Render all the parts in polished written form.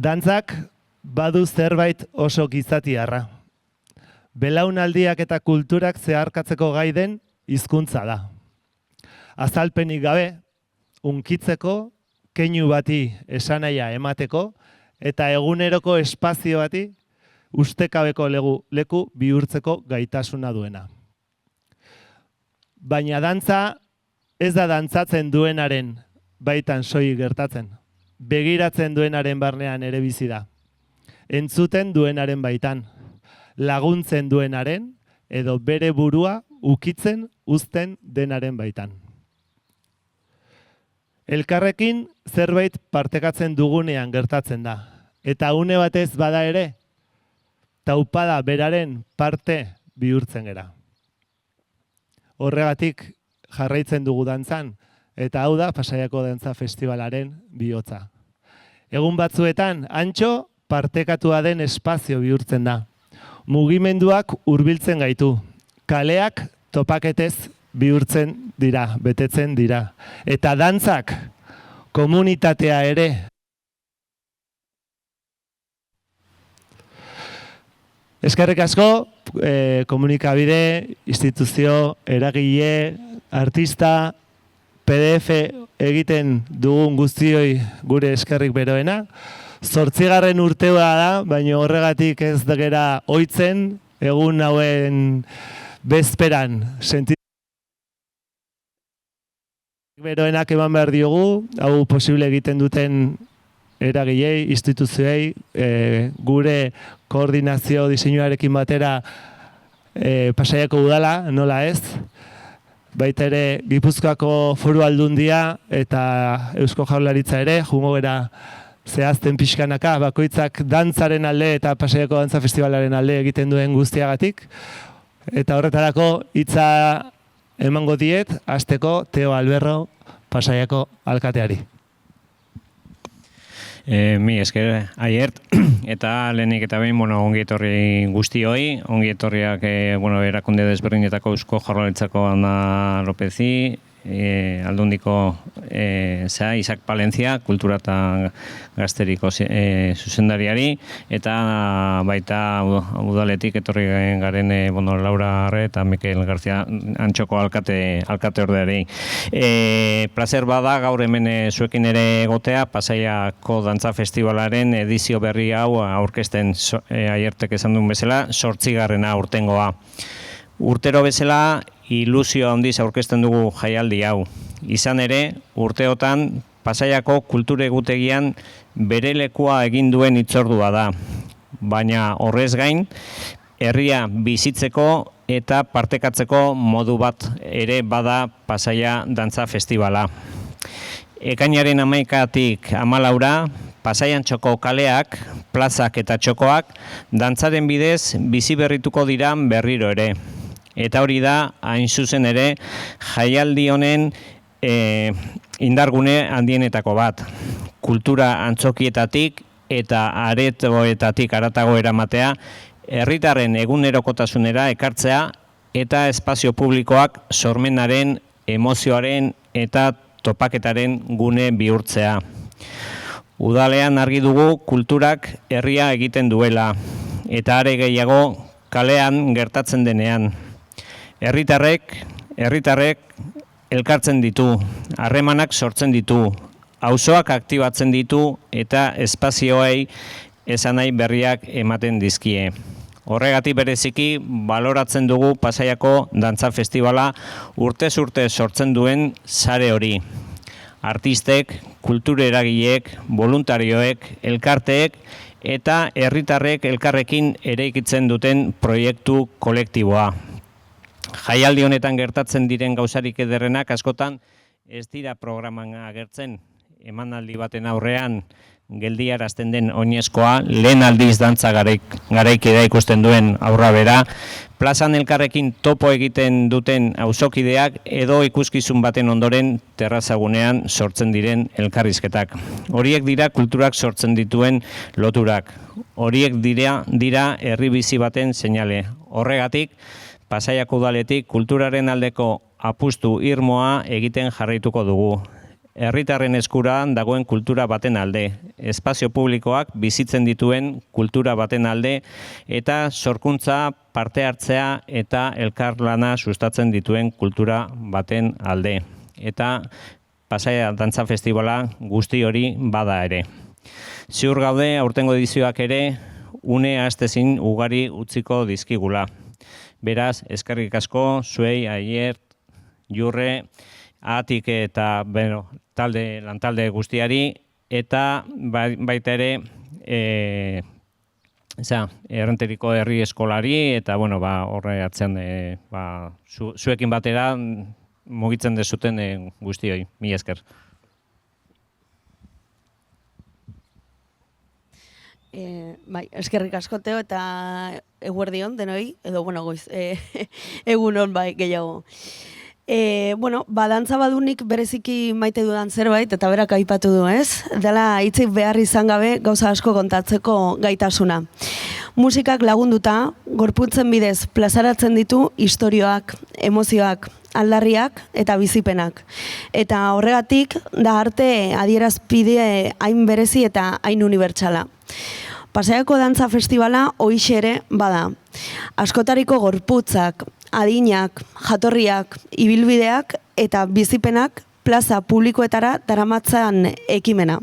Dantzak badu zerbait oso gizatiarra. Belaunaldiak eta kulturak zeharkatzeko gai den hizkuntza da. Azalpenik gabe, hunkitzeko, keinu bati esanahia emateko, eta eguneroko espazio bati ustekabeko leku bihurtzeko gaitasuna duena. Baina dantza ez da dantzatzen duenaren baitan soilik gertatzen. Begiratzen duenaren barnean ere bizi da. Entzuten duenaren baitan. Laguntzen duenaren edo bere burua ukitzen uzten denaren baitan. Elkarrekin zerbait partekatzen dugunean gertatzen da. Eta une batez bada ere, taupada beraren parte bihurtzen gera. Horregatik jarraitzen dugu dantzan, eta hau da Pasaiako Dantza Festivalaren bihotza. Egun batzuetan, antxo partekatua den espazio bihurtzen da. Mugimenduak hurbiltzen gaitu. Kaleak topaketez bihurtzen dira, betetzen dira. Eta dantzak komunitatea ere. Eskerrik asko, komunikabide, instituzio, eragile, artista, PDF egiten dugun guztioi gure eskerrik beroena. 8. urtea da, baina horregatik ez gera ohitzen, egun hauen bezperan. Beroenak eman behar diogu, hau posible egiten duten eragilei, instituzioei, gure koordinazio diseinuarekin batera Pasaiako udala, nola ez. Baita ere Gipuzkoako Foru Aldundia eta Eusko Jaurlaritza ere, jungo gera zehazten pixkanaka, bakoitzak dantzaren alde eta Pasaiako Dantza Festivalaren alde egiten duen guztiagatik. Eta horretarako hitza emango diet, hasteko Teo Alberro Pasaiako alkateari. Mi esker, Aiert, eta lehenik eta behin, ongi etorri guztioi, ongi etorriak erakunde desberdinetako Eusko Jaurlaritzako Ana Lopezi, Aldundiko Isaac Palentzia, kultura eta gazteriko zuzendariari, eta baita udaletik etorri garen Laura Arre eta Mikel García Antxoko alkate ordeari. Plazer bada gaur hemen zuekin ere egotea, Pasaiako Dantza Festivalaren edizio berri hau aurkezten Aiertek esan duen bezala, 8. urtengoa. Urtero bezala, ilusio handiz aurkezten dugu jaialdi hau. Izan ere, urteotan Pasaiako kultura egutegian bere lekua egin duen hitzordua da. Baina horrez gain, herria bizitzeko eta partekatzeko modu bat ere bada Pasaia Dantza Festivala. Ekainaren 11-tik 14, Pasaian txoko kaleak, plazak eta txokoak dantzaren bidez bizi berrituko dira berriro ere. Eta hori da, hain zuzen ere, jaialdi honen indargune handienetako bat. Kultura antzokietatik eta aretoetatik haratago eramatea, herritarren egunerokotasunera ekartzea eta espazio publikoak sormenaren, emozioaren eta topaketaren gune bihurtzea. Udalean argi dugu kulturak herria egiten duela, eta are gehiago kalean gertatzen denean. Herritarrek elkartzen ditu, harremanak sortzen ditu, auzoak aktibatzen ditu eta espazioei esanahi berriak ematen dizkie. Horregatik bereziki baloratzen dugu Pasaiako Dantza Festivala urtez urte sortzen duen sare hori. Artistek, kultura eragileek, voluntarioek, elkarteek eta herritarrek elkarrekin eraikitzen duten proiektu kolektiboa. Jaialdi honetan gertatzen diren gauzarik ederrenak askotan ez dira programan agertzen. Emanaldi baten aurrean geldiarazten den oinezkoa, lehen aldiz dantza garaikidea ikusten duen aurra bera, plazan elkarrekin topo egiten duten auzokideak edo ikuskizun baten ondoren terrazagunean sortzen diren elkarrizketak. Horiek dira kulturak sortzen dituen loturak. Horiek dira herri bizi baten seinale. Horregatik, Pasaiako udaletik kulturaren aldeko apustu irmoa egiten jarraituko dugu. herritarren eskura dagoen kultura baten alde, espazio publikoak bizitzen dituen kultura baten alde, eta sorkuntza, parte hartzea eta elkarlana sustatzen dituen kultura baten alde. Eta Pasaia Dantza Festivala guzti hori bada ere. Ziur gaude, aurtengo edizioak ere, une ahaztezin ugari utziko dizkigula. Beraz, eskerrik asko, zuei, Aier, Jurre, Atik eta lantalde guztiari, eta baita ere, Errenteriko herri eskolari, eta horre atzean zuekin batera mugitzen dezuten guztioi. Mila esker. Eskerrik asko, Teo, eta eguerdion denoi, edo goiz, egunon gehiago. Dantza badunik bereziki maite dudan zerbait, eta berak aipatu du, ez? Dela hitzik behar izan gabe gauza asko kontatzeko gaitasuna. Musikak lagunduta, gorputzen bidez plazaratzen ditu istorioak, emozioak, aldarriak eta bizipenak. Eta horregatik da arte adierazpide hain berezi eta hain unibertsala. Pasaiako Dantza Festivala hoixe ere bada. Askotariko gorputzak, adinak, jatorriak, ibilbideak eta bizipenak plaza publikoetara daramatzan ekimena.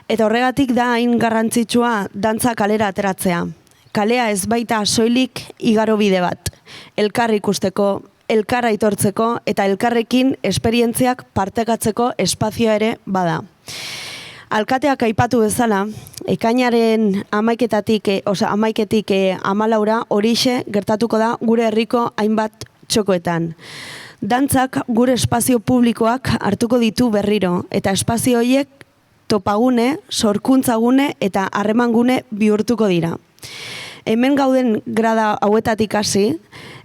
Eta horregatik da hain garrantzitsua dantza kalera ateratzea. Kalea ez baita soilik igarobide bat. Elkar ikusteko, elkar aitortzeko eta elkarrekin esperientziak partekatzeko espazioa ere bada. Alkateak aipatu bezala, ekainaren 11-etik 14 horixe gertatuko da gure herriko hainbat txokoetan. Dantzak gure espazio publikoak hartuko ditu berriro, eta espazio horiek topagune, sorkuntzagune eta harremangune bihurtuko dira. Hemen gauden grada hauetatik hasi,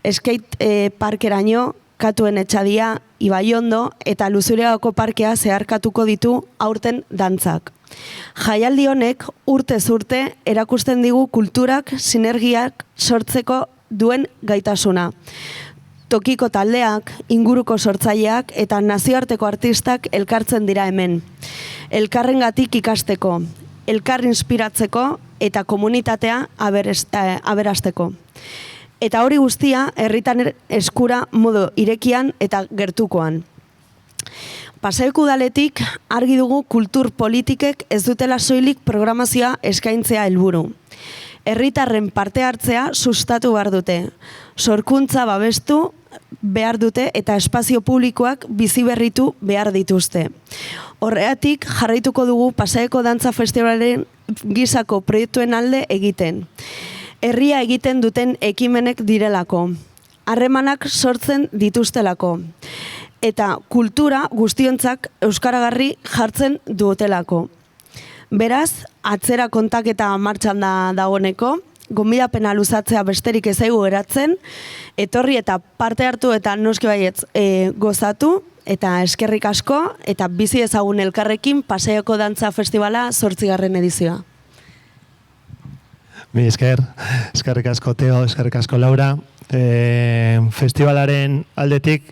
skate parkeraino, Katuen Etxadia, Ibaiondo eta Luzureako parkea zeharkatuko ditu aurten dantzak. Jaialdi honek urtez urte erakusten digu kulturak sinergiak sortzeko duen gaitasuna. Tokiko taldeak, inguruko sortzaileak eta nazioarteko artistak elkartzen dira hemen. Elkarrengatik ikasteko, elkar inspiratzeko eta komunitatea aberasteko. Eta hori guztia herritan eskura modu irekian eta gertukoan. Pasaiako udaletik argi dugu kultur politikek ez dutela soilik programazioa eskaintzea helburu. Herritarren parte hartzea sustatu behar dute. Sorkuntza babestu behar dute eta espazio publikoak biziberritu behar dituzte. Horregatik jarraituko dugu Pasaiako Dantza Festivalaren gisako proiektuen alde egiten. Herria egiten duten ekimenek direlako, harremanak sortzen dituztelako, eta kultura guztiontzak euskaragarri jartzen dutelako. Beraz, atzera kontaketa martxan dagoeneko, gonbidapena luzatzea besterik ez zaigu geratzen, etorri eta parte hartu eta noski baietz gozatu, eta eskerrik asko, eta bizi ezagun elkarrekin Pasaiako Dantza Festivala 8. edizioa. Mi eskerrik asko Teo, eskerrik asko Laura. Festivalaren aldetik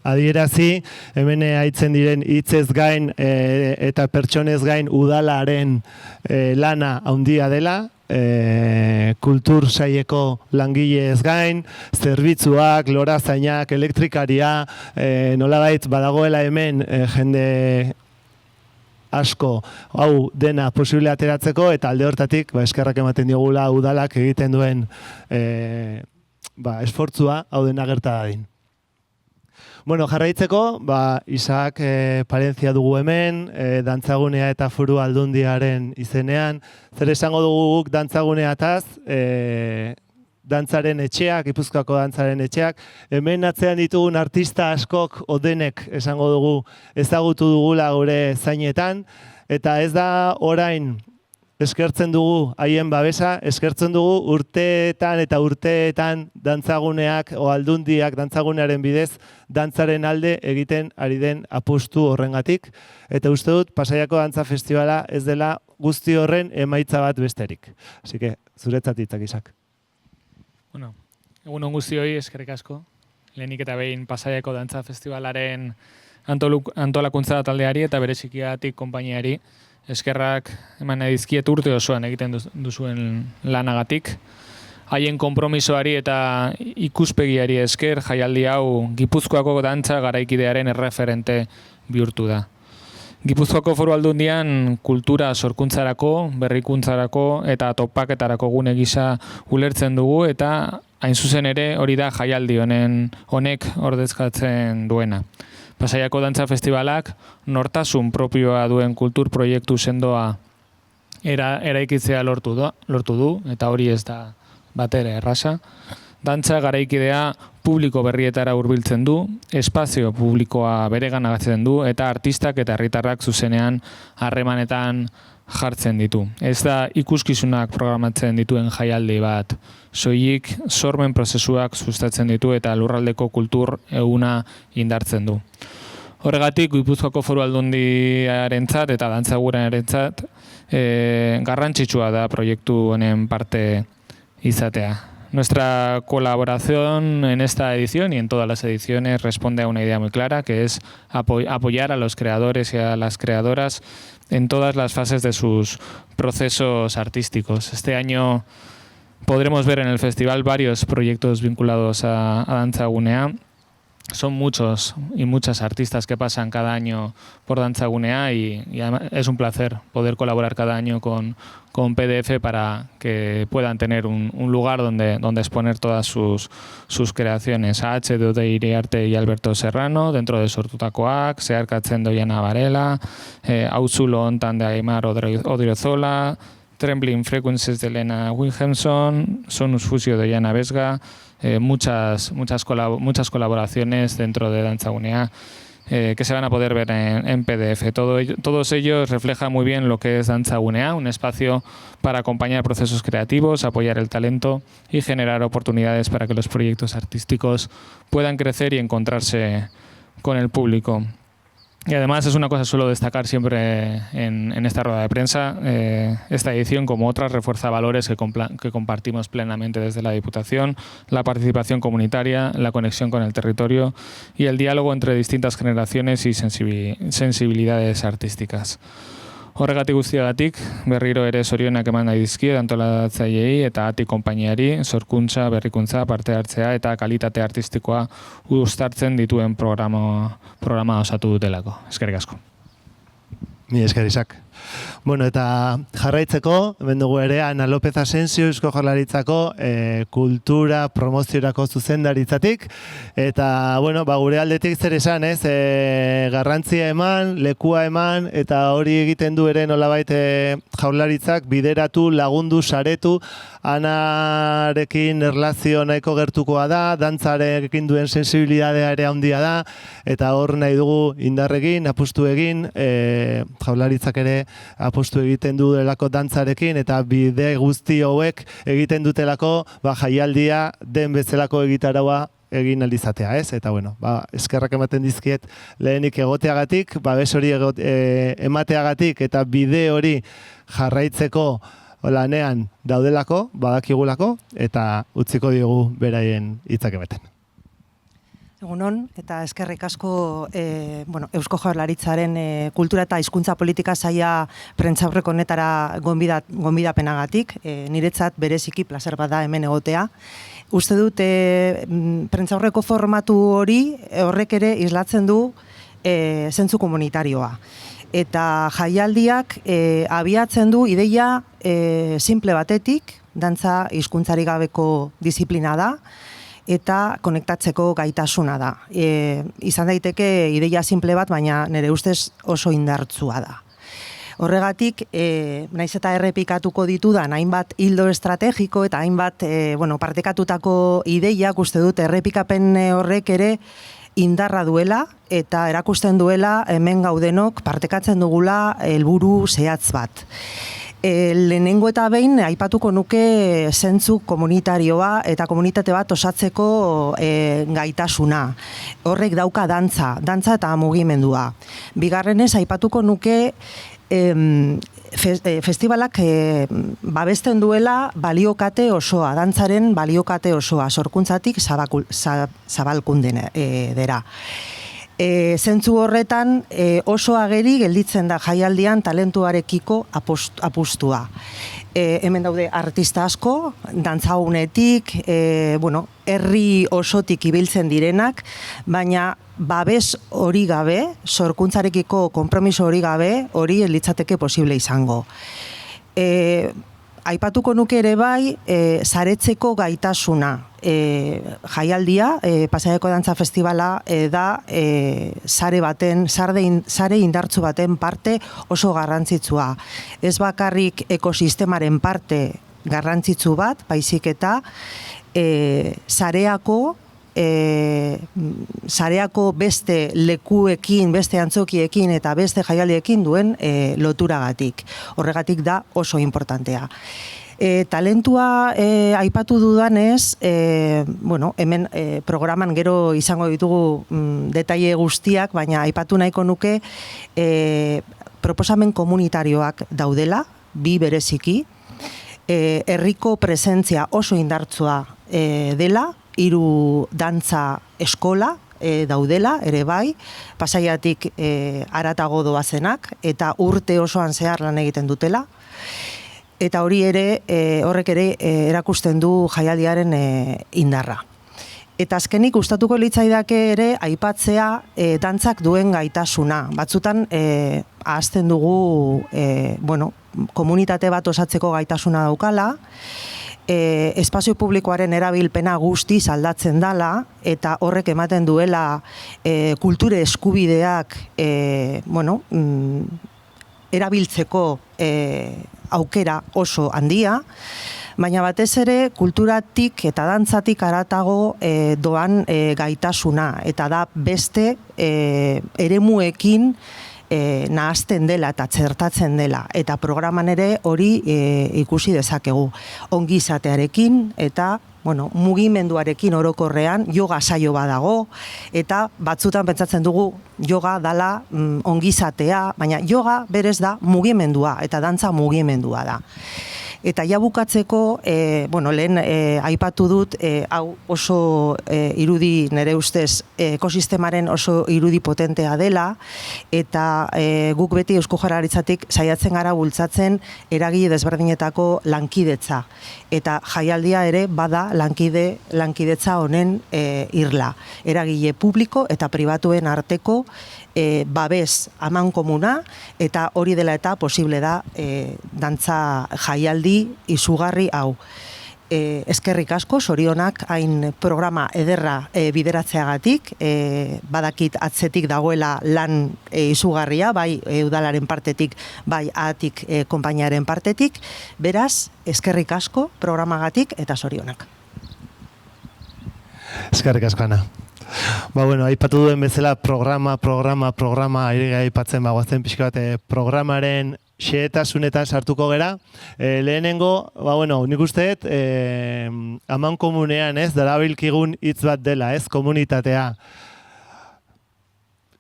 adierazi, hemen aitzen diren hitzez gain eta pertsonez gain udalaren lana handia dela, kultur saileko langileez gain, zerbitzuak, lorazainak, elektrikaria, nolabait badagoela hemen jende asko hau dena posible ateratzeko, eta alde hortatik eskerrak ematen diogula udalak egiten duen esfortzua hau dena gerta dadin. Jarraitzeko, Isaac Palentzia dugu hemen, dantzagunea eta Foru Aldundiaren izenean. Zer esango dugu guk dantzaguneataz, dantzaren etxeak, Gipuzkoako dantzaren etxeak, hemen atzean ditugun artista askok odenek esango dugu ezagutu dugula gure zainetan, eta ez da orain eskertzen dugu haien babesa, eskertzen dugu urteetan eta urteetan dantzaguneak o aldundiak dantzagunearen bidez dantzaren alde egiten ari den apustu horrengatik, eta uste dut Pasaiako Dantza Festivala ez dela guzti horren emaitza bat besterik. Así que, zuretzat hitzak, Isak. Egun on guztioi, eskerrik asko. Lehenik eta behin Pasaiako Dantza Festivalaren antolakuntza taldeari eta berezikiatik konpainiari eskerrak eman nahi dizkiet urte osoan egiten duzuen lanagatik. Haien konpromisoari eta ikuspegiari esker jaialdi hau Gipuzkoako dantza garaikidearen erreferente bihurtu da. Gipuzkoako Foru Aldundian kultura sorkuntzarako, berrikuntzarako eta topaketarako gune gisa ulertzen dugu eta hain zuzen ere hori da jaialdi honek ordezkatzen duena. Pasaiako Dantza Festivalak nortasun propioa duen kultur proiektu sendoa eraikitzea lortu du eta hori ez da batere erraza. Dantza garaikidea publiko berrietara hurbiltzen du, espazio publikoa bereganagatzen du eta artistak eta herritarrak zuzenean harremanetan jartzen ditu. Ez da ikuskizunak programatzen dituen jaialdi bat, soilik sormen prozesuak sustatzen ditu eta lurraldeko kultur eguna indartzen du. Horregatik, Gipuzkoako Foru Aldundiarentzat eta dantzagurenarentzat garrantzitsua da proiektu honen parte izatea. Nuestra colaboración en esta edición y en todas las ediciones responde a una idea muy clara, que es apoyar a los creadores y a las creadoras en todas las fases de sus procesos artísticos. Este año podremos ver en el festival varios proyectos vinculados a Dantzagunea. Son muchos y muchas artistas que pasan cada año por Dantzagunea y además es un placer poder colaborar cada año con PDF para que puedan tener un lugar donde exponer todas sus creaciones. H. de Iriarte y Alberto Serrano, dentro de Sortutakoak, Zeharkatzen Doiana Varela, Auzulo Hontan de Aimar Odriozola, Trembling Frequencies de Elena Wilhelmson, Sonus Fusio de Jana Vesga, muchas colaboraciones dentro de Dantzagunea que se van a poder ver en PDF. Todos ellos reflejan muy bien lo que es Dantzagunea, un espacio para acompañar procesos creativos, apoyar el talento y generar oportunidades para que los proyectos artísticos puedan crecer y encontrarse con el público. Y además es una cosa que suelo destacar siempre en esta rueda de prensa. Esta edición, como otras, refuerza valores que compartimos plenamente desde la Diputación, la participación comunitaria, la conexión con el territorio y el diálogo entre distintas generaciones y sensibilidades artísticas. Horregatik guztiagatik, berriro ere zorionak eman nahi dizkiet antolatzaileei eta ATI konpainiari sorkuntza, berrikuntza, parte hartzea eta kalitate artistikoa uztartzen dituen programa osatu dutelako. Eskerrik asko. Ni esker Isak. Bueno, eta jarraitzeko, hemen dugu ere Ana López Asensio Eusko Jaurlaritzako kultura promoziorako zuzendaritzatik eta bueno, gure aldetik zer esan, ez? Garrantzia eman, lekua eman eta hori egiten du ere nolabait Jaurlaritzak bideratu, lagundu, saretu. Anarekin erlazio nahiko gertukoa da, dantzarekin duen sensibilidadea ere handia da eta hor nahi dugu indarrekin, apustu egin, Jaurlaritzak ere apostu egiten dutelako dantzarekin eta bide guzti hauek egiten dutelako jaialdia den bezalako egitaraua egin aldizatea, ez? Eta bueno, eskerrak ematen dizkiet lehenik egoteagatik, babes hori emateagatik eta bide hori jarraitzeko lanean daudelako, badakigulako eta utziko diogu beraien hitzak ematen. Egunon, eta eskerrik asko Eusko Jaurlaritzaren kultura eta hizkuntza politika saila prentsaurreko honetara gonbidapenagatik. Niretzat bereziki plazer bada hemen egotea. Uste dut prentsaurreko formatu hori horrek ere islatzen du zentzu komunitarioa. Eta jaialdiak abiatzen du ideia simple batetik, dantza hizkuntzarik gabeko disiplina da, eta konektatzeko gaitasuna da. Izan daiteke ideia simple bat, baina nire ustez oso indartsua da. Horregatik, naiz eta errepikatuko ditudan hainbat hildo estrategiko eta hainbat partekatutako ideiak uste dut errepikapen horrek ere indarra duela eta erakusten duela hemen gaudenok partekatzen dugula helburu zehatz bat. Lehenengo eta behin aipatuko nuke zentzu komunitarioa eta komunitate bat osatzeko gaitasuna. Horrek dauka dantza eta mugimendua. Bigarrenez aipatuko nuke festivalak babesten duela baliokate osoa, dantzaren baliokate osoa, sorkuntzatik zabalkunden dera. Zentzu horretan oso ageri gelditzen da jaialdian talentuarekiko apustua. Hemen daude artista asko, dantzagunetik, herri osotik ibiltzen direnak, baina babes hori gabe, sorkuntzarekiko konpromiso hori gabe, hori ez litzateke posible izango. Aipatuko nuke ere bai, saretzeko gaitasuna. Jaialdia, Pasaiako Dantza Festivala da sare indartsu baten parte oso garrantzitsua. Ez bakarrik ekosistemaren parte garrantzitsu bat, baizik eta sareako beste lekuekin, beste antzokiekin eta beste jaialdiekin duen loturagatik. Horregatik da oso importantea. Talentua aipatu dudanez, hemen programan gero izango ditugu detaile guztiak, baina aipatu nahiko nuke proposamen komunitarioak daudela, bi bereziki, herriko presentzia oso indartsua dela, 3 dantza eskola daudela, ere bai, Pasaiatik haratago doazenak, eta urte osoan zehar lan egiten dutela. Eta hori ere, horrek ere erakusten du jaialdiaren indarra. Eta azkenik gustatuko litzaidake ere aipatzea dantzak duen gaitasuna. Batzutan ahazten dugu komunitate bat osatzeko gaitasuna daukala, espazio publikoaren erabilpena guztiz aldatzen dela, eta horrek ematen duela kulture eskubideak erabiltzeko aukera oso handia, baina batez ere kulturatik eta dantzatik haratago doan gaitasuna, eta da beste eremuekin nahazten dela eta txertatzen dela, eta programan ere hori ikusi dezakegu. Ongizatearekin eta mugimenduarekin orokorrean yoga saio badago, eta batzutan pentsatzen dugu yoga dala ongizatea, baina yoga berez da mugimendua, eta dantza mugimendua da. Eta ja bukatzeko, lehen aipatu dut, hau oso irudi nire ustez ekosistemaren oso irudi potentea dela, eta guk beti Eusko Jaurlaritzatik saiatzen gara bultzatzen eragile desberdinetako lankidetza. Eta jaialdia ere bada lankidetza honen irla. Eragile publiko eta pribatuen arteko babes amankomuna, eta hori dela eta posible da dantza jaialdi izugarri hau. Eskerrik asko, zorionak hain programa ederra bideratzeagatik, badakit atzetik dagoela lan izugarria, bai udalaren partetik, bai ahatik konpainiaren partetik, beraz, eskerrik asko programagatik eta zorionak. Eskerrik asko, Ana. Aipatu duen bezala programa, aipatzen bagoazen pixka bat programaren xehetasunetan sartuko gera. Lehenengo, nik usteet, amankomunean darabilkigun hitz bat dela, komunitatea.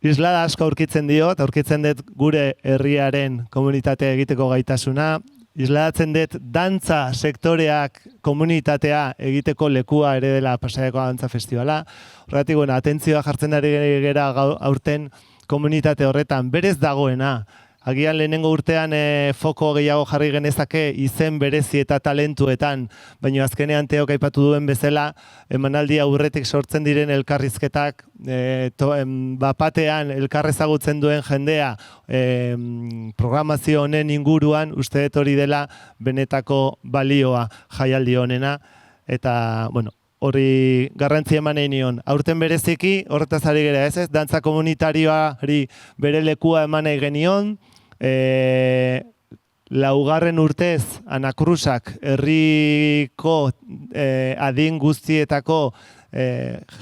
Islada asko aurkitzen dut gure herriaren komunitatea egiteko gaitasuna, isladatzen dut dantza sektoreak komunitatea egiteko lekua ere dela Pasaiako Dantza Festivala. Horregatik, atentzioa jartzen ari gera aurten komunitate horretan berez dagoena. Agian lehenengo urtean foko gehiago jarri genezake izen berezi eta talentuetan, baina azkenean Teok aipatu duen bezala, emanaldi aurretik sortzen diren elkarrizketak, bapatean elkarrezagutzen duen jendea programazio honen inguruan, uste dut hori dela benetako balioa jaialdi honena, eta, hori garrantzi eman nion. Aurten bereziki, horretaz ari gera ez, dantza komunitarioari bere lekua eman nahi genion, laugarren urtez Anakrusak herriko adin guztietako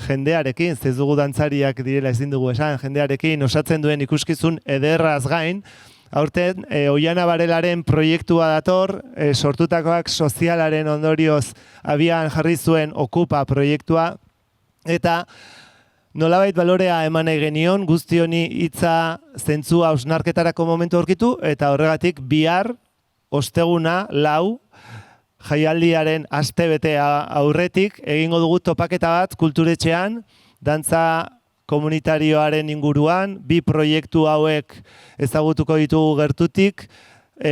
jendearekin, ez dugu dantzariak direla ezin dugu esan, jendearekin osatzen duen ikuskizun ederraz gain, aurten Oiana Barelaren proiektua dator, sortutakoak sozialaren ondorioz abian jarri zuen Okupa proiektua, eta nolabait balorea eman nahi genion, guzti honi hitza zentzua hausnarketarako momentu aurkitu, eta horregatik bihar, osteguna, 4, jaialdiaren astebete aurretik, egingo dugu topaketa bat kulturetxean, dantza komunitarioaren inguruan, bi proiektu hauek ezagutuko ditugu gertutik,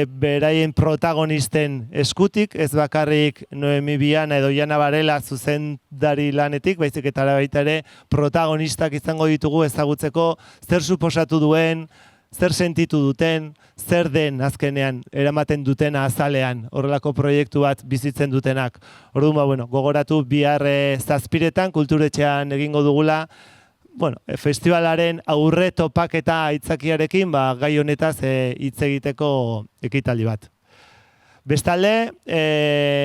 beraien protagonisten eskutik, ez bakarrik Noemi Biana edo Jana Varela zuzendari lanetik, baizik eta baita ere protagonistak izango ditugu ezagutzeko zer suposatu duen, zer sentitu duten, zer den azkenean eramaten dutena azalean, horrelako proiektu bat bizitzen dutenak. Orduan, gogoratu bihar zazpiretan kulturetxean egingo dugula, festivalaren aurre topaketa aitzakiarekin gai honetaz hitz egiteko ekitaldi bat. Bestalde,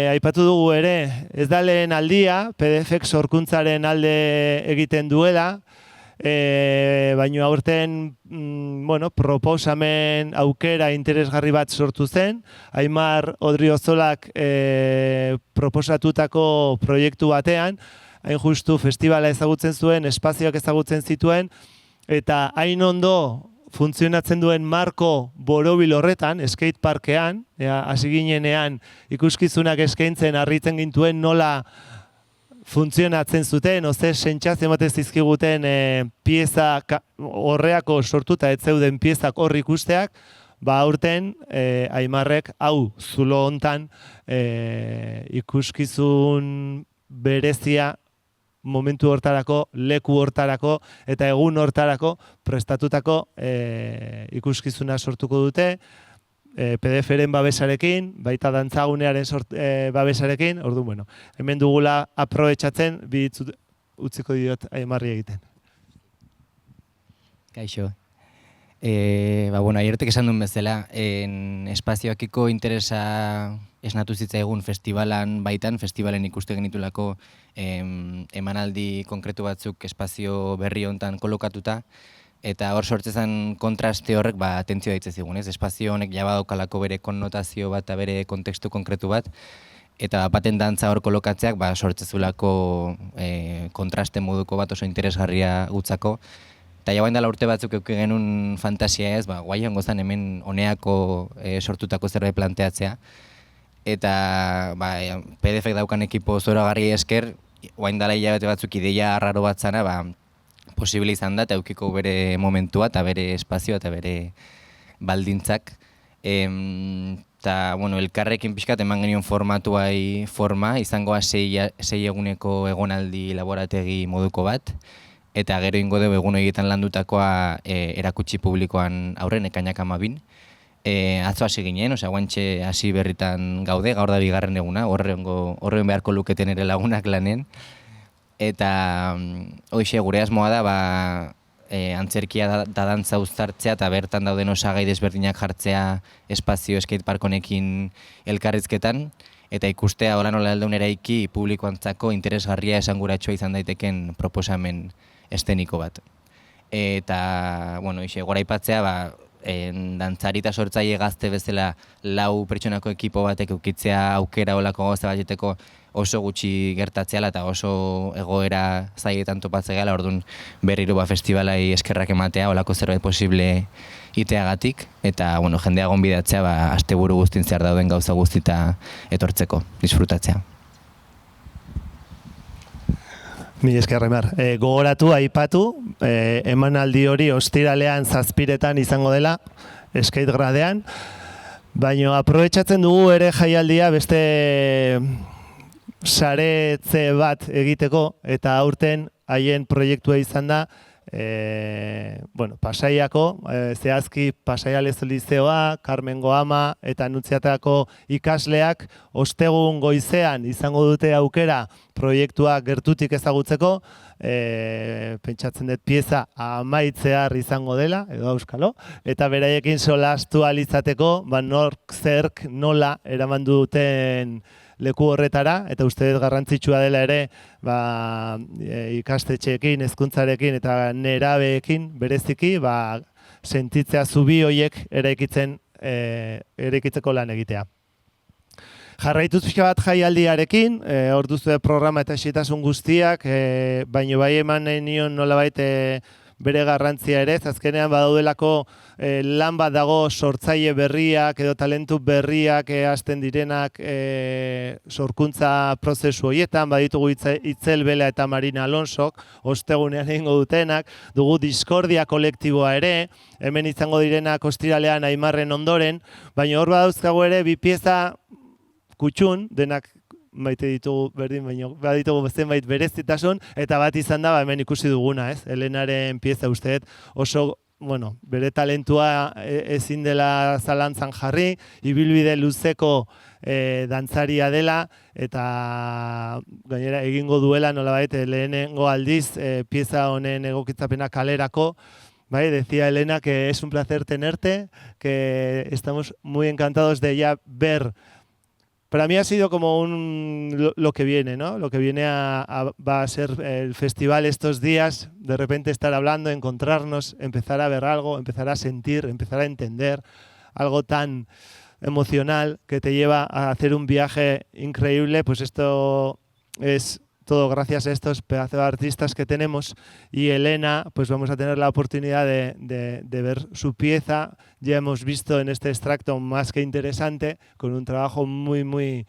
aipatu dugu ere, ez da lehen aldia, PDFek sorkuntzaren alde egiten duela, baina aurten proposamen aukera interesgarri bat sortu zen, Aimar Odriozolak proposatutako proiektu batean, hain justu festivala ezagutzen zuen, espazioak ezagutzen zituen, eta hain ondo funtzionatzen duen marko borobil horretan, skateparkean, hasi ginenean ikuskizunak eskaintzen harritzen gintuen nola funtzionatzen zuten, oze sentsazio ematen zizkiguten pieza horreako sortuta ez zeuden piezak hor ikusteak, aurten Aimarrek hau zulo hontan ikuskizun berezia momentu hortarako, leku hortarako eta egun hortarako prestatutako ikuskizuna sortuko dute, PDF-ren babesarekin, baita dantzagunearen babesarekin, orduan, hemen dugula aprobetxatzen, bi utziko diot Aimarri egiten. Kaixo. Aiertek esan duen bezala, espazioakiko interesa esnatu zitzaigun festivalan baitan, festivalen ikuste genitulako emanaldi konkretu batzuk espazio berri hontan kolokatuta, eta hor sortzezan kontraste horrek atentzioa ditzen zigun, ez? Espazio honek jabadaukalako bere konnotazio bat eta bere kontekstu konkretu bat, eta baten dantza hor kolokatzeak sortzezulako kontraste moduko bat oso interesgarria gutzako. Eta jabain dela urte batzuk euki genuen fantasia ez, guai hongo zen hemen honeako sortutako zerbait planteatzea. Eta PDFek daukan ekipo zoragarri esker, guain dela hilabete batzuk ideia arraro bat zana, posible izan da, eta eukiko bere momentua, eta bere espazioa, eta bere baldintzak. Eta, elkarrekin pixkat eman genion formatuai forma, izangoa 6 eguneko egonaldi laborategi moduko bat, eta gero ingo dugu egun egiten landutakoa erakutsi publikoan aurren ekainak 12. Atzo hasi ginen, guantxe hasi berritan gaude, gaur da bigarren eguna, horren beharko luketen ere lagunak lanen. Eta hoxe gure asmoa da antzerkia da dantza uztartzea eta bertan dauden osagai desberdinak jartzea espazio skatepark honekin elkarrizketan, eta ikustea hola nola aldeun eraiki publikoantzako interesgarria esanguratsua izan daiteken proposamen esteniko bat. Eta, gora aipatzea, dantzari eta sortzaile gazte bezala 4 pertsonako ekipo batek eukitzea aukera olako gauza bateko oso gutxi gertatzeala eta oso egoera zailetan topatzea, orduan berriro festivalai eskerrak ematea olako zerbait posible iteagatik, eta jendea gonbidatzea asteburu guztin zehar dauden gauza guztita etortzeko, disfrutatzea. Mila esker, Aimar. Gogoratu, aipatu, emanaldi hori ostiralean 7 izango dela, skate gradean, baina aprobetxatzen dugu ere jaialdia beste saretze bat egiteko, eta aurten haien proiektua izan da, Pasaiako, zehazki Pasaia Lezo Lizeoa, Carmen Goama eta Anuntziatako ikasleak ostegun goizean izango dute aukera proiektua gertutik ezagutzeko, pentsatzen dut pieza amaitzear izango dela, edo auskalo, eta beraiekin solastu alizateko, nork zerk nola eraman duten leku horretara, eta uste dut garrantzitsua dela ere ikastetxeekin, hezkuntzarekin eta nerabeekin bereziki sentitzea zubi horiek eraikitzeko lan egitea. Jarraituz pixka bat jaialdiarekin, hor duzu programa eta xitasun guztiak, baina bai eman nahi nion nolabait bere garrantzia ere, azkenean badaudelako lan bat dago sortzaile berriak edo talentu berriak hasten direnak sorkuntza prozesu horietan, baditugu Itzel Bela eta Marina Alonsok, ostegunean egingo dutenak, dugu Diskordia kolektiboa ere, hemen izango direnak ostiralean Aimarren ondoren, baina hor badauzkago ere bi pieza kutxun, denak maite ditugu berdin, baina baditugu zenbait berezitasun, eta bat izan da hemen ikusi duguna, ez? Helenaren pieza usteet oso, bueno, bere talentua ezin dela zalantzan jarri, ibilbide luzeko dantzaria dela, eta gainera egingo duela nolabait lehenengo aldiz pieza honen egokitzapena kalerako. Bai, decía Elena que es un placer tenerte, que estamos muy encantados de ya ver. Para mí ha sido como lo que viene, ¿no? Lo que viene va a ser el festival estos días, de repente estar hablando, encontrarnos, empezar a ver algo, empezar a sentir, empezar a entender algo tan emocional que te lleva a hacer un viaje increíble. Pues esto es todo gracias a estos pedazos de artistas que tenemos, y Elena, pues vamos a tener la oportunidad de ver su pieza. Ya hemos visto en este extracto más que interesante, con un trabajo muy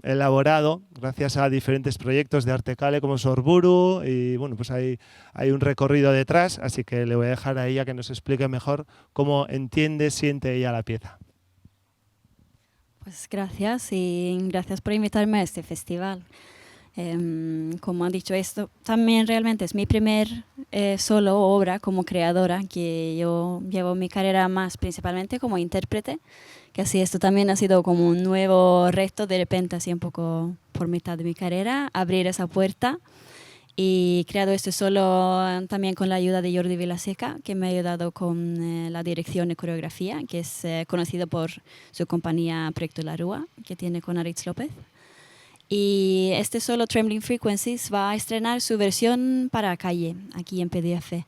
elaborado, gracias a diferentes proyectos de Artecale como Sorburu, y bueno, pues hay un recorrido detrás, así que le voy a dejar a ella que nos explique mejor cómo entiende, siente ella la pieza. Pues gracias, y gracias por invitarme a este festival. Como ha dicho, esto también realmente es mi primer solo obra como creadora, que yo llevo mi carrera más principalmente como intérprete, que así esto también ha sido como un nuevo reto, de repente así un poco por mitad de mi carrera, abrir esa puerta, y he creado esto solo también con la ayuda de Jordi Vilaseca, que me ha ayudado con la dirección de coreografía, que es conocido por su compañía Proyecto La Rúa, que tiene con Aritz López. Y este solo Trembling Frequencies va a estrenar su versión para calle, aquí en PDF.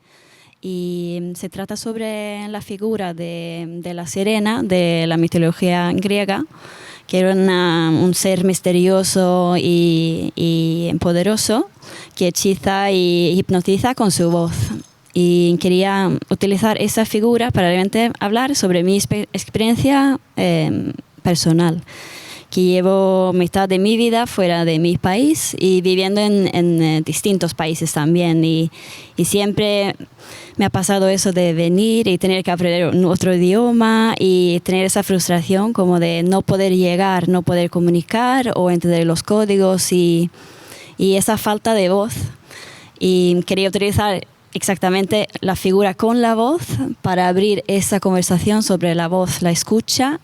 Y se trata sobre la figura de la sirena de la mitología griega, que era un ser misterioso y poderoso que hechiza y hipnotiza con su voz. Y quería utilizar esa figura para realmente hablar sobre mi experiencia personal, que llevo mitad de mi vida fuera de mi país y viviendo en distintos países también. Y siempre me ha pasado eso de venir y tener que aprender otro idioma y tener esa frustración como de no poder llegar, no poder comunicar o entender los códigos y esa falta de voz. Y quería utilizar exactamente la figura con la voz para abrir esa conversación sobre la voz, la escucha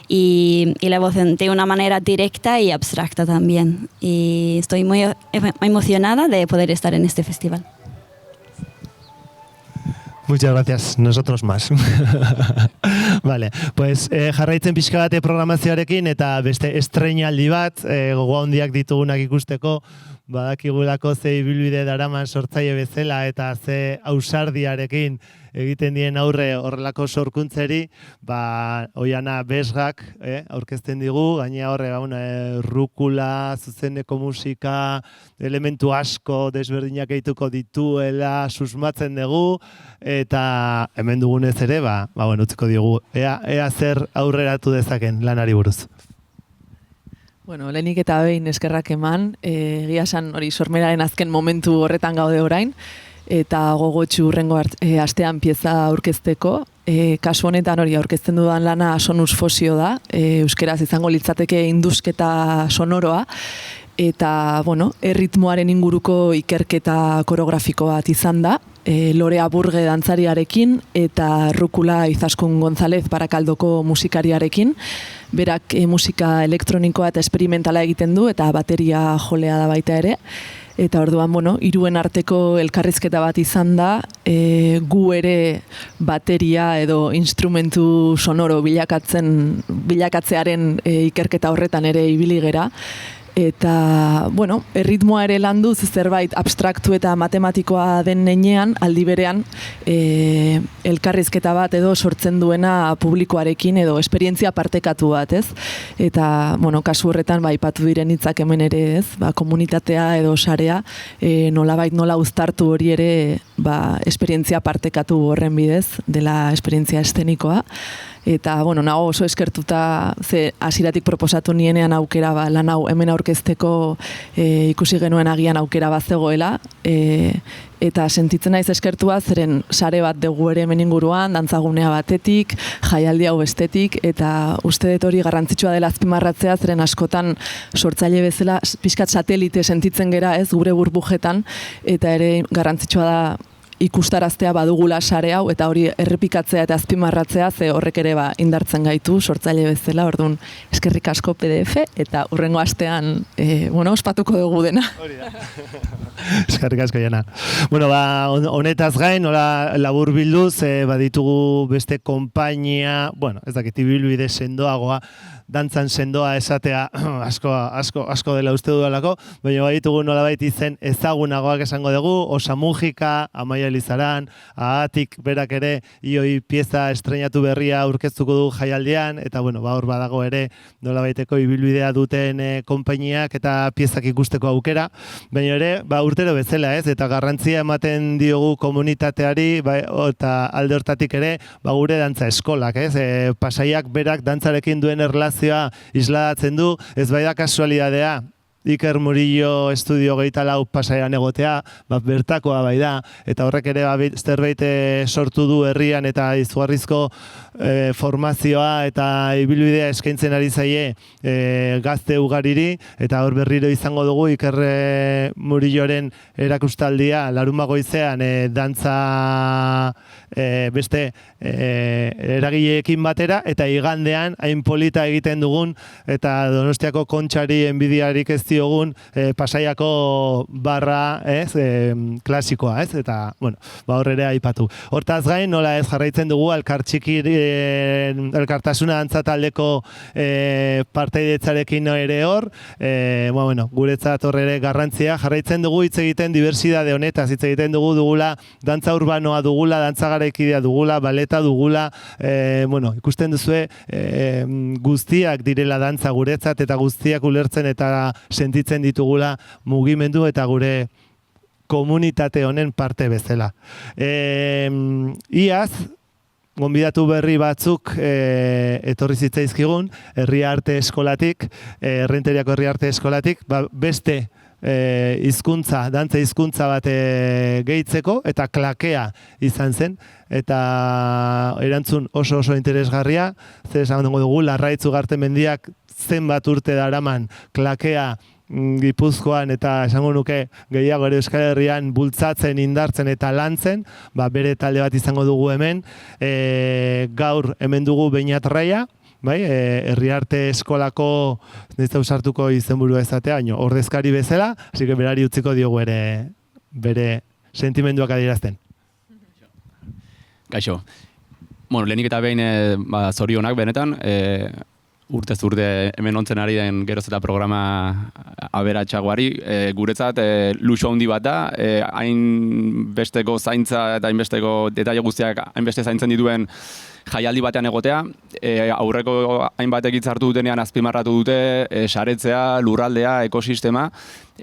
y la voz de una manera directa y abstracta también. Y estoy muy emocionada de poder estar en este festival. Muchas gracias, nosotros más. Vale, pues jarraitzen pixka bate programazioarekin eta beste estreinaldi bat, gogo handiak ditugunak ikusteko, badakigulako ze ibilbide daraman sortzaile bezala eta ze ausardiarekin egiten dien aurre horrelako sorkuntzeri, Oiana Besgak aurkezten digu, gaina horre rukula, zuzeneko musika, elementu asko desberdinak egituko dituela susmatzen dugu, eta hemen dugunez ere, utziko digu, ea zer aurreratu dezaken lanari buruz. Bueno, lehenik eta behin eskerrak eman, egia esan hori sormeraren azken momentu horretan gaude orain, eta gogotsu hurrengo astean pieza aurkezteko. Kasu honetan hori aurkezten dudan lana sonus fosio da, euskeraz izango litzateke indusketa sonoroa, eta erritmoaren inguruko ikerketa koreografiko bat izan da, Lore Aburge dantzariarekin eta Rukula Izaskun González Barakaldoko musikariarekin. Berak musika elektronikoa eta esperimentala egiten du eta bateria jolea da baita ere. Eta orduan, hiruen arteko elkarrizketa bat izan da, gu ere bateria edo instrumentu sonoro bilakatzearen ikerketa horretan ere ibili gera. eta, bueno, erritmoa ere landuz zerbait abstraktu eta matematikoa den nenean, aldi berean elkarrizketa bat edo sortzen duena publikoarekin edo esperientzia partekatu bat, ez? Eta, bueno, kasu horretan, aipatu diren hitzak hemen ere, ez? Komunitatea edo sarea, nolabait nola uztartu hori ere, esperientzia partekatu horren bidez, dela esperientzia eszenikoa. Eta, bueno, nago oso eskertuta, ze hasieratik proposatu nienean aukera, lan hau hemen aurkezteko ikusi genuen agian aukera bat zegoela, eta sentitzen naiz eskertua, zeren sare bat dugu ere hemen inguruan, dantzagunea batetik, jaialdi hau bestetik, eta uste dut hori garrantzitsua dela azpimarratzea, zeren askotan sortzaile bezala pixkat satelite sentitzen gera, ez, gure burbujetan, eta ere garrantzitsua da ikustaraztea badugula sare hau, eta hori errepikatzea eta azpimarratzea, ze horrek ere indartzen gaitu sortzaile bezala, orduan eskerrik asko PDF, eta hurrengo astean, ospatuko dugu dena. Eskerrik asko, Jana. Bueno, honetaz gain, nola labur bilduz, baditugu beste konpainia, ez dakit, ibilbide sendoagoa, dantzan sendoa esatea asko dela uste dudalako, baina baditugu nolabait izen ezagunagoak esango dugu, Osa Mujika, Amaia Lizaran, Ahatik berak ere ioi pieza estrenatu berria aurkeztuko du jaialdian, eta hor badago ere nolabaiteko ibilbidea duten konpainiak eta piezak ikusteko aukera, baina ere urtero bezala, ez, eta garrantzia ematen diogu komunitateari, eta alde hortatik ere gure dantza eskolak, ez, Pasaiak berak dantzarekin duen erlazioa isladatzen du, ez bai da kasualidadea, Iker Murillo Estudio 24 Pasaian egotea, bertakoa bai da, eta horrek ere zerbait sortu du herrian eta izugarrizko formazioa eta ibilbidea eskaintzen ari zaie gazte ugariri, eta hor berriro izango dugu Iker Murilloren erakustaldia larunbat goizean dantza beste eragileekin batera, eta igandean hain polita egiten dugun, eta Donostiako Kontxari enbidiarik ez diogun Pasaiako barra klasikoa, ez? Eta, hor ere aipatu. Hortaz gain, nola ez jarraitzen dugu elkartasuna dantzataldeko partaidetzarekin ere hor, guretzat hor ere garrantzia, jarraitzen dugu hitz egiten dibertsitate honetaz, hitz egiten dugula dantza urbanoa dugula, dantza garaikidea dugula, baleta dugula, ikusten duzue guztiak direla dantza guretzat, eta guztiak ulertzen eta sentitzen ditugula mugimendu eta gure komunitate honen parte bezala. Iaz, gonbidatu berri batzuk etorri zitzaizkigun, Herri Arte Eskolatik, Errenteriako Herri Arte Eskolatik, beste hizkuntza, dantza hizkuntza bat gehitzeko, eta klakea izan zen, eta erantzun oso interesgarria, zer esan dugu, Larraitz Ugartemendiak zenbat urte daraman klakea Gipuzkoan eta esango nuke gehiago ere Euskal Herrian bultzatzen, indartzen eta lantzen, bere talde bat izango dugu hemen, gaur hemen dugu Beñat Raia, Herri Arte Eskolako, ez da usartuko izenburua ezatea, ordezkari bezala, hasi que berari utziko diogu ere bere sentimenduak adierazten. Kaixo. Lehenik eta behin zorionak benetan, urtez urte hemen ontzen ari den geroz eta programa aberatsagoari, guretzat luxu handi bat da, hainbesteko zaintza eta hainbesteko detaile guztiak hainbeste zaintzen dituen jaialdi batean egotea, aurreko hainbatek hitz hartu dutenean azpimarratu dute saretzea, lurraldea, ekosistema,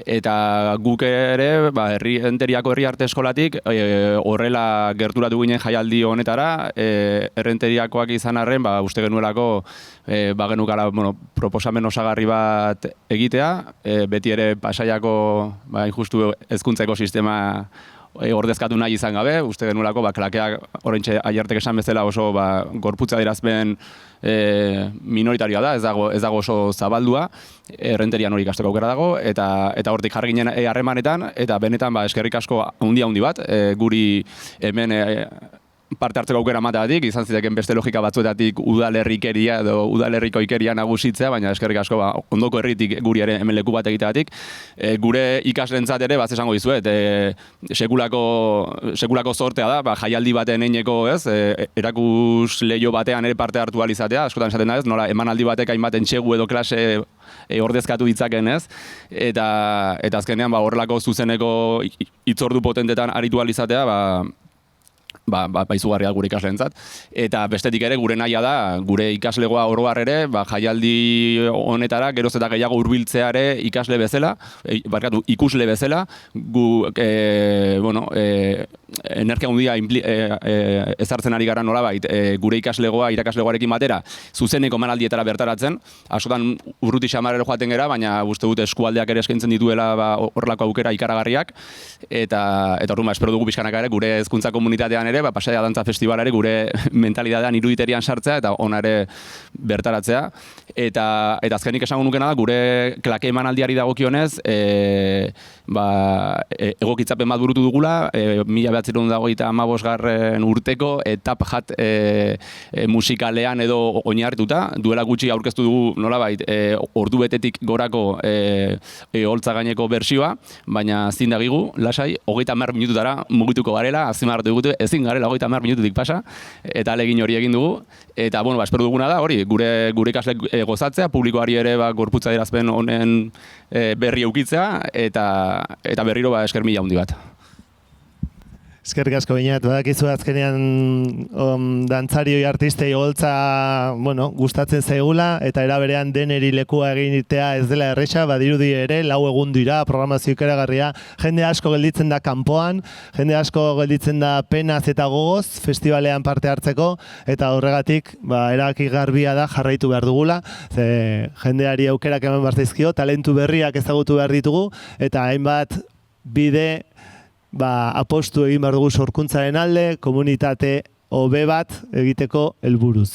eta guk ere, Errenteriako Herri Arte Eskolatik horrela gerturatu ginen jaialdi honetara, Errenteriakoak izan arren, uste genuelako genukala proposamen osagarri bat egitea, beti ere Pasaiako injustu hezkuntza ekosistema ordezkatu nahi izan gabe, uste genuelako klakeak oraintxe Aiartek esan bezala oso gorputza adierazpen minoritarioa da, ez dago oso zabaldua, Errenterian hori ikasteko aukera dago, eta hortik jarri ginen harremanetan, eta benetan eskerrik asko handi bat, guri hemen parte hartzeko aukera emateagatik, izan ziteken beste logika batzuetatik udalerrikeria edo udalerrikoikeria nagusitzea, baina eskerrik asko ondoko herritik guri ere hemen leku bat egiteagatik. Gure ikaslentzat ere, esango dizuet, sekulako zortea da, jaialdi baten eineko, erakus lehio batean ere parte hartu ahal izatea, askotan esaten da ez, nola emanaldi batek hainbat entxegu edo klase ordezkatu ditzaken, ez? Eta azkenean horrelako zuzeneko hitzordu potentetan aritu ahal izatea, izugarria gure ikasleentzat. Eta bestetik ere gure nahia da, gure ikaslegoa oro har ere, jaialdi honetara geroz eta gehiago hurbiltzea ere ikasle bezala, ikusle bezala, gu energia handia ezartzen ari gara nolabait, gure irakaslegoarekin batera, zuzeneko emanaldietara bertaratzen, askotan urruti xamarrero joaten gera, baina uste dut eskualdeak ere eskaintzen dituela horrelako aukera ikaragarriak, eta orduan espero dugu pixkanaka ere gure hezkuntza komunitatean ere, Pasaia Dantza Festivala ere gure mentalidadean iruditerian sartzea eta ona ere bertaratzea. Eta azkenik esango nukena da, gure klake emanaldiari dagokionez, egokitzapen bat burutu dugula, 1925 urteko etap jat musikalean edo oinarrituta, duela gutxi aurkeztu dugu nolabait ordu betetik gorako holtza gaineko bertsioa, baina zin dagigu, lasai, 30 minututara mugituko garela, azpimarratu dugu, ezin garela 30 minututik pasa, eta ahalegin hori egin dugu, eta espero duguna da, hori, gure ikasle gozatzea, publikoari ere gorputza adierazpen honen berri eukitzea, eta berriro esker mila handi bat. Eskerrik asko Beñat, badakizu azkenean dantzarioi artistei holtza, gustatzen zaigula, eta era berean deneri lekua egitea ez dela erresa, badirudi ere, 4 egun dira, programazio ikaragarria, jende asko gelditzen da kanpoan, jende asko gelditzen da penaz eta gogoz, festivalean parte hartzeko, eta horregatik, erabaki garbia da jarraitu behar dugula, jendeari aukerak eman behar zaizkio, talentu berriak ezagutu behar ditugu, eta hainbat bide apostu egin behar dugu sorkuntzaren alde, komunitate hobe bat egiteko helburuz.